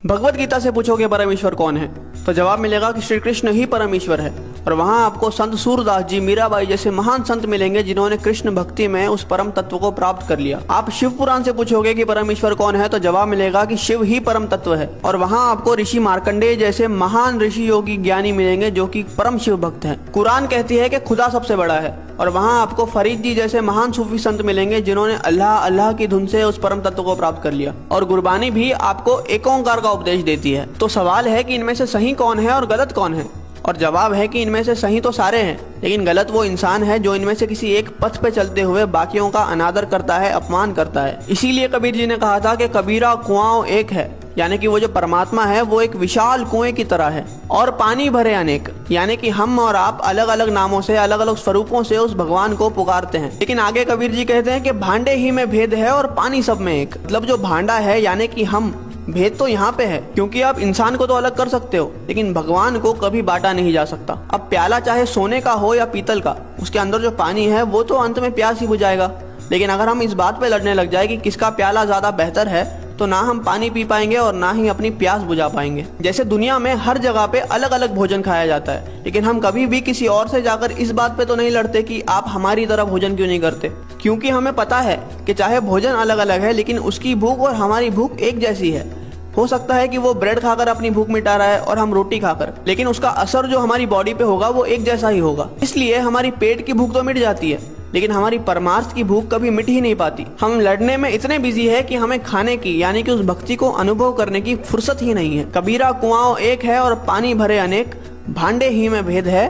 भगवत गीता से पूछोगे परमेश्वर कौन है, तो जवाब मिलेगा कि श्री कृष्ण ही परमेश्वर है। और वहाँ आपको संत सूरदास जी, मीराबाई जैसे महान संत मिलेंगे जिन्होंने कृष्ण भक्ति में उस परम तत्व को प्राप्त कर लिया। आप शिव पुराण से पूछोगे कि परमेश्वर कौन है, तो जवाब मिलेगा कि शिव ही परम तत्व है। और वहाँ आपको ऋषि मार्कंडेय जैसे महान ऋषि योगी ज्ञानी मिलेंगे जो कि परम शिव भक्त हैं। कुरान कहती है कि खुदा सबसे बड़ा है। और वहाँ आपको फरीद जी जैसे महान सूफी संत मिलेंगे जिन्होंने अल्लाह अल्लाह की धुन से उस परम तत्व को प्राप्त कर लिया। और गुरबानी भी आपको एक ओंकार का उपदेश देती है। तो सवाल है कि इनमें से सही कौन है और गलत कौन है, और जवाब है कि इनमें से सही तो सारे हैं, लेकिन गलत वो इंसान है जो इनमें से किसी एक पथ पे चलते हुए बाकियों का अनादर करता है, अपमान करता है। इसीलिए कबीर जी ने कहा था कि कबीरा कुआं एक है, यानी कि वो जो परमात्मा है वो एक विशाल कुएं की तरह है, और पानी भरे अनेक, यानी कि हम और आप अलग अलग नामों से, अलग अलग स्वरूपों से उस भगवान को पुकारते हैं। लेकिन आगे कबीर जी कहते हैं कि भांडे ही में भेद है और पानी सब में एक। मतलब जो भांडा है यानी कि हम, भेद तो यहाँ पे है, क्योंकि आप इंसान को तो अलग कर सकते हो लेकिन भगवान को कभी बांटा नहीं जा सकता। अब प्याला चाहे सोने का हो या पीतल का, उसके अंदर जो पानी है वो तो अंत में प्यास ही बुझाएगा। लेकिन अगर हम इस बात पे लड़ने लग जाए कि किसका प्याला ज्यादा बेहतर है, तो ना हम पानी पी पाएंगे और ना ही अपनी प्यास बुझा पाएंगे। जैसे दुनिया में हर जगह पे अलग अलग भोजन खाया जाता है, लेकिन हम कभी भी किसी और से जाकर इस बात पे तो नहीं लड़ते कि आप हमारी तरह भोजन क्यों नहीं करते, क्योंकि हमें पता है कि चाहे भोजन अलग अलग है लेकिन उसकी भूख और हमारी भूख एक जैसी है। हो सकता है कि वो ब्रेड खाकर अपनी भूख मिटा रहा है और हम रोटी खाकर, लेकिन उसका असर जो हमारी बॉडी पे होगा वो एक जैसा ही होगा। इसलिए हमारी पेट की भूख तो मिट जाती है लेकिन हमारी परमार्थ की भूख कभी मिट ही नहीं पाती। हम लड़ने में इतने बिजी है कि हमें खाने की, यानी कि उस भक्ति को अनुभव करने की फुर्सत ही नहीं है। कबीरा कुआं एक है और पानी भरे अनेक, भांडे ही में भेद है,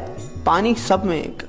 पानी सब में एक।